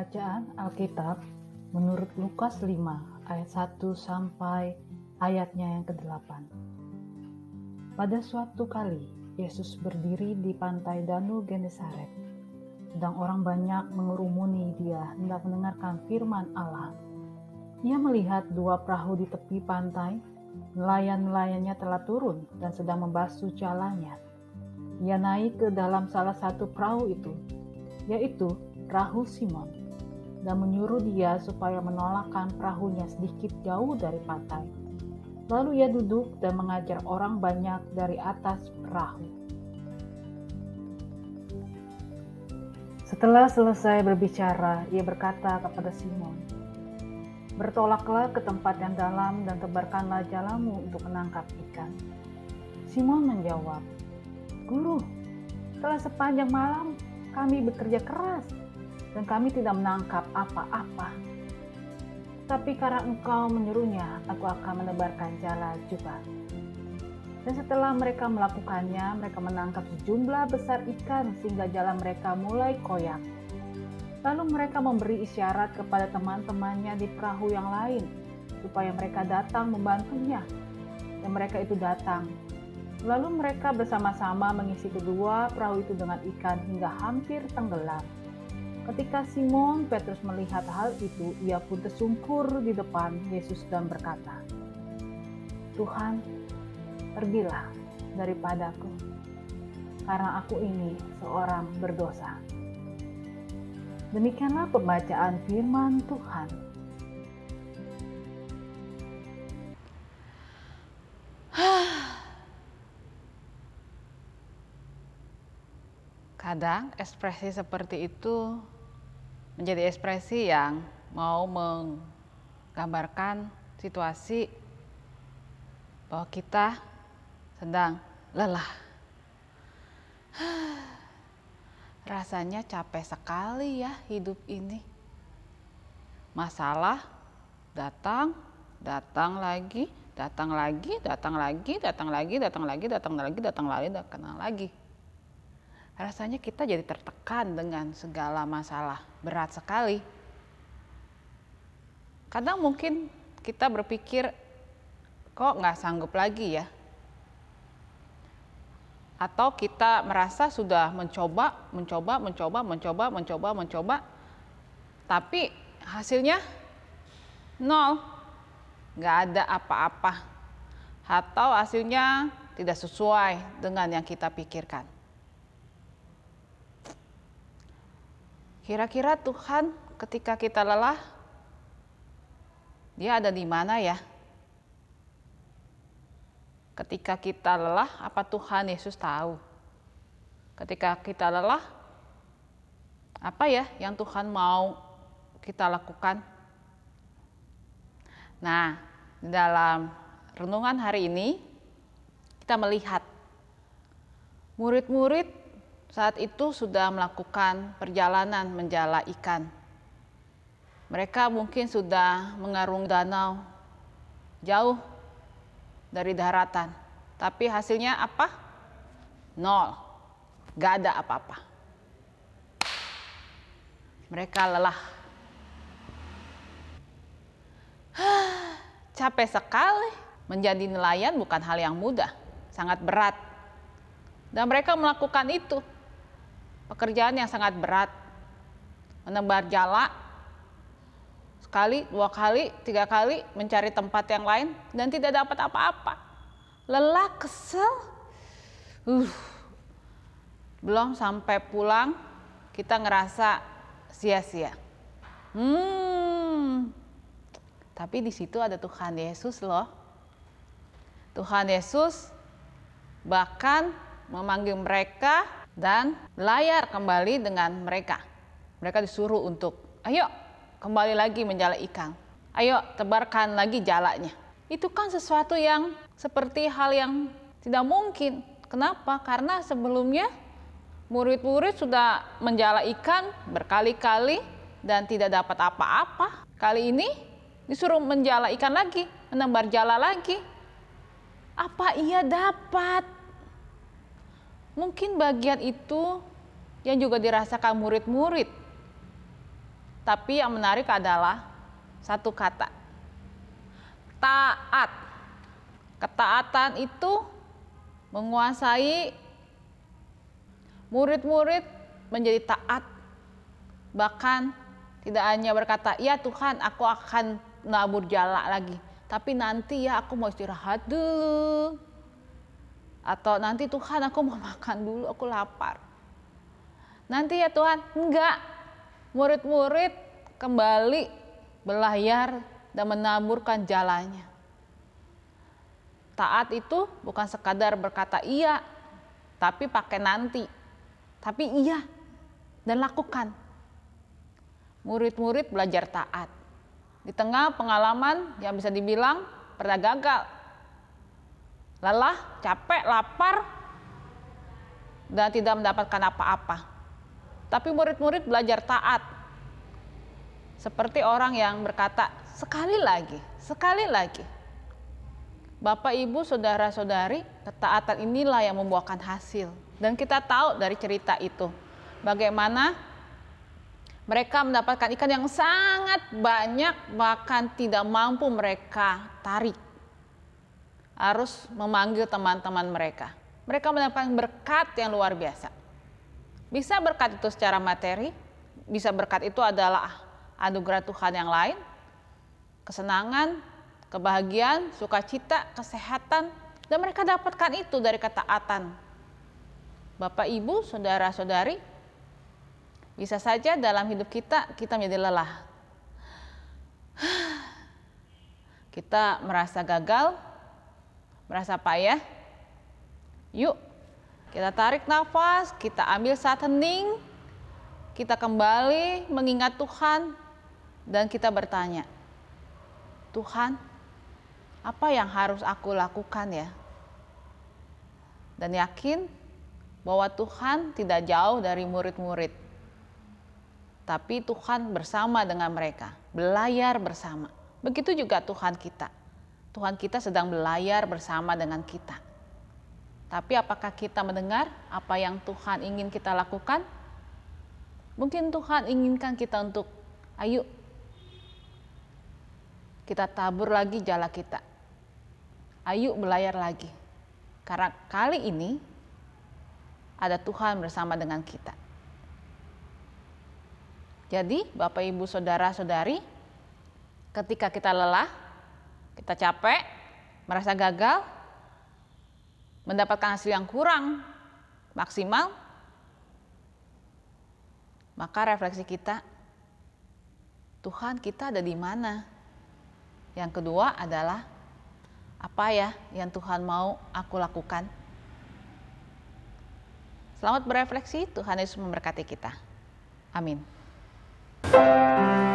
Bacaan Alkitab menurut Lukas 5 ayat 1 sampai ayatnya yang ke-8. Pada suatu kali Yesus berdiri di pantai Danau Genesaret. Sedang orang banyak mengerumuni dia hendak mendengarkan firman Allah. Ia melihat dua perahu di tepi pantai. Nelayan-nelayannya telah turun dan sedang membasuh jalannya. Ia naik ke dalam salah satu perahu itu, yaitu perahu Simon, dan menyuruh dia supaya menolakkan perahunya sedikit jauh dari pantai. Lalu ia duduk dan mengajar orang banyak dari atas perahu. Setelah selesai berbicara, ia berkata kepada Simon, "Bertolaklah ke tempat yang dalam dan tebarkanlah jalamu untuk menangkap ikan." Simon menjawab, "Guru, telah sepanjang malam kami bekerja keras dan kami tidak menangkap apa-apa. Tapi karena engkau menyuruhnya, aku akan menebarkan jala juga." Dan setelah mereka melakukannya, mereka menangkap sejumlah besar ikan sehingga jala mereka mulai koyak. Lalu mereka memberi isyarat kepada teman-temannya di perahu yang lain, supaya mereka datang membantunya. Dan mereka itu datang. Lalu mereka bersama-sama mengisi kedua perahu itu dengan ikan hingga hampir tenggelam. Ketika Simon Petrus melihat hal itu, ia pun tersungkur di depan Yesus dan berkata, "Tuhan, pergilah daripadaku, karena aku ini seorang berdosa." Demikianlah pembacaan firman Tuhan. Kadang ekspresi seperti itu menjadi ekspresi yang mau menggambarkan situasi bahwa kita sedang lelah. Rasanya capek sekali ya hidup ini. Masalah datang lagi, datang lagi. Rasanya kita jadi tertekan dengan segala masalah, berat sekali. Kadang mungkin kita berpikir, kok nggak sanggup lagi ya? Atau kita merasa sudah mencoba, tapi hasilnya nol, nggak ada apa-apa. Atau hasilnya tidak sesuai dengan yang kita pikirkan. Kira-kira Tuhan ketika kita lelah, Dia ada di mana ya? Ketika kita lelah, apa Tuhan Yesus tahu? Ketika kita lelah, apa ya yang Tuhan mau kita lakukan? Nah, dalam renungan hari ini, kita melihat murid-murid saat itu sudah melakukan perjalanan menjala ikan. Mereka mungkin sudah mengarungi danau jauh dari daratan. Tapi hasilnya apa? Nol. Gak ada apa-apa. Mereka lelah. Capek sekali. Menjadi nelayan bukan hal yang mudah. Sangat berat. Dan mereka melakukan itu. Pekerjaan yang sangat berat, menebar jala, sekali, dua kali, tiga kali, mencari tempat yang lain, dan tidak dapat apa-apa. Lelah, kesel, belum sampai pulang, kita ngerasa sia-sia. Tapi di situ ada Tuhan Yesus loh. Tuhan Yesus bahkan memanggil mereka dan layar kembali dengan mereka. Mereka disuruh untuk, ayo kembali lagi menjala ikan. Ayo tebarkan lagi jalanya. Itu kan sesuatu yang seperti hal yang tidak mungkin. Kenapa? Karena sebelumnya murid-murid sudah menjala ikan berkali-kali dan tidak dapat apa-apa. Kali ini disuruh menjala ikan lagi, menebar jala lagi. Apa ia dapat? Mungkin bagian itu yang juga dirasakan murid-murid. Tapi yang menarik adalah satu kata, taat. Ketaatan itu menguasai murid-murid menjadi taat. Bahkan tidak hanya berkata, ya Tuhan aku akan nabur jala lagi, tapi nanti ya aku mau istirahat dulu. Atau nanti Tuhan aku mau makan dulu, aku lapar. Nanti ya Tuhan, enggak. Murid-murid kembali belayar dan menaburkan jalannya. Taat itu bukan sekadar berkata iya, tapi pakai nanti. Tapi iya dan lakukan. Murid-murid belajar taat. Di tengah pengalaman yang bisa dibilang pernah gagal. Lelah, capek, lapar, dan tidak mendapatkan apa-apa. Tapi murid-murid belajar taat. Seperti orang yang berkata, sekali lagi, sekali lagi. Bapak, Ibu, Saudara-saudari, ketaatan inilah yang membuahkan hasil. Dan kita tahu dari cerita itu, bagaimana mereka mendapatkan ikan yang sangat banyak, bahkan tidak mampu mereka tarik. Harus memanggil teman-teman mereka. Mereka mendapatkan berkat yang luar biasa. Bisa berkat itu secara materi, bisa berkat itu adalah anugerah Tuhan yang lain, kesenangan, kebahagiaan, sukacita, kesehatan, dan mereka dapatkan itu dari ketaatan. Bapak, Ibu, Saudara-saudari, bisa saja dalam hidup kita menjadi lelah. Kita merasa gagal, merasa payah. Yuk, kita tarik nafas, kita ambil saat hening, kita kembali mengingat Tuhan, dan kita bertanya, Tuhan, apa yang harus aku lakukan ya? Dan yakin bahwa Tuhan tidak jauh dari murid-murid. Tapi Tuhan bersama dengan mereka, belayar bersama. Begitu juga Tuhan kita. Tuhan kita sedang belayar bersama dengan kita. Tapi apakah kita mendengar apa yang Tuhan ingin kita lakukan? Mungkin Tuhan inginkan kita untuk, ayo kita tabur lagi jala kita. Ayo belayar lagi. Karena kali ini ada Tuhan bersama dengan kita. Jadi Bapak, Ibu, Saudara-saudari, ketika kita lelah, kita capek, merasa gagal, mendapatkan hasil yang kurang maksimal, maka refleksi kita, Tuhan kita ada di mana? Yang kedua adalah, apa ya yang Tuhan mau aku lakukan? Selamat berefleksi, Tuhan Yesus memberkati kita. Amin. Setia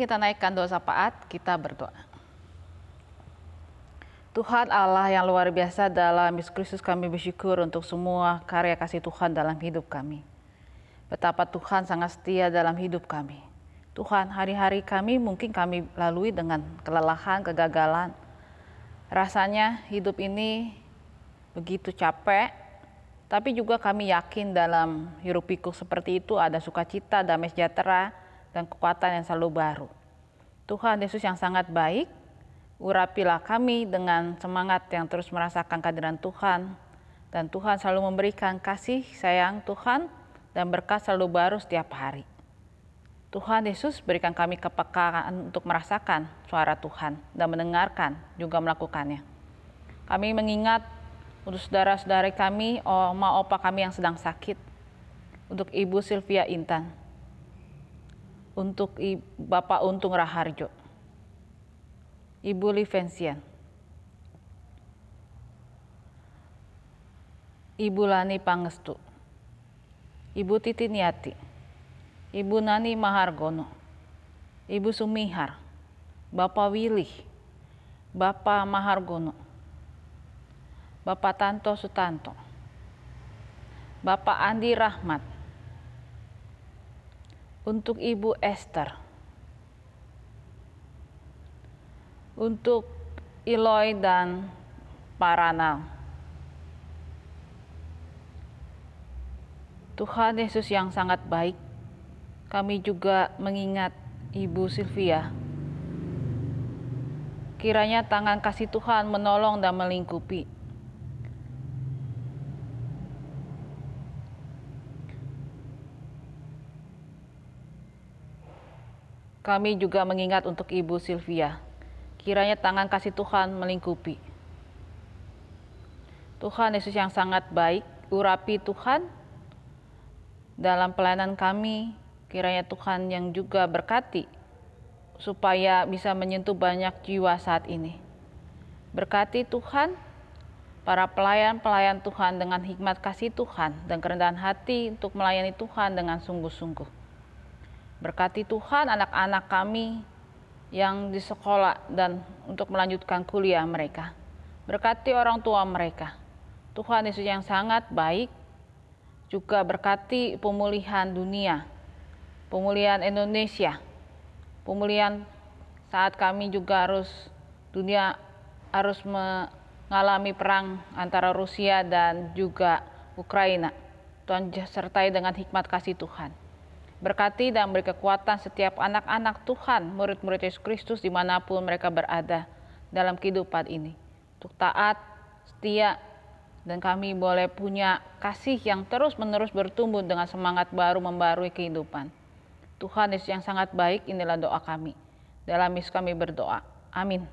kita naikkan doa syafaat, kita berdoa. Tuhan Allah yang luar biasa, dalam Yesus Kristus kami bersyukur untuk semua karya kasih Tuhan dalam hidup kami. Betapa Tuhan sangat setia dalam hidup kami. Tuhan, hari-hari kami mungkin kami lalui dengan kelelahan, kegagalan. Rasanya hidup ini begitu capek, tapi juga kami yakin dalam hiruk pikuk seperti itu ada sukacita, damai sejahtera, dan kekuatan yang selalu baru. Tuhan Yesus yang sangat baik, urapilah kami dengan semangat yang terus merasakan kehadiran Tuhan, dan Tuhan selalu memberikan kasih sayang Tuhan dan berkat selalu baru setiap hari. Tuhan Yesus berikan kami kepekaan untuk merasakan suara Tuhan dan mendengarkan juga melakukannya. Kami mengingat untuk saudara-saudara kami, oma opa kami yang sedang sakit, untuk Ibu Sylvia Intan, untuk Bapak Untung Raharjo, Ibu Livensian, Ibu Lani Pangestu, Ibu Titi Niati, Ibu Nani Mahargono, Ibu Sumihar, Bapak Willy, Bapak Mahargono, Bapak Tanto Sutanto, Bapak Andi Rahmat, untuk Ibu Esther, untuk Iloy dan Paranal. Tuhan Yesus yang sangat baik, kami juga mengingat Ibu Sylvia. Kiranya tangan kasih Tuhan menolong dan melingkupi. Kami juga mengingat untuk Ibu Sylvia. Kiranya tangan kasih Tuhan melingkupi. Tuhan Yesus yang sangat baik, urapi Tuhan dalam pelayanan kami. Kiranya Tuhan yang juga berkati supaya bisa menyentuh banyak jiwa saat ini. Berkati Tuhan para pelayan-pelayan Tuhan dengan hikmat kasih Tuhan dan kerendahan hati untuk melayani Tuhan dengan sungguh-sungguh. Berkati Tuhan anak-anak kami yang di sekolah dan untuk melanjutkan kuliah mereka. Berkati orang tua mereka. Tuhan Yesus yang sangat baik, juga berkati pemulihan dunia, pemulihan Indonesia, pemulihan saat kami juga dunia harus mengalami perang antara Rusia dan juga Ukraina. Tuhan sertai dengan hikmat kasih Tuhan. Berkati dan beri kekuatan setiap anak-anak Tuhan, murid-murid Yesus Kristus dimanapun mereka berada dalam kehidupan ini. Untuk taat, setia, dan kami boleh punya kasih yang terus-menerus bertumbuh dengan semangat baru membarui kehidupan. Tuhan Yesus yang sangat baik, inilah doa kami. Dalam Yesus kami berdoa. Amin.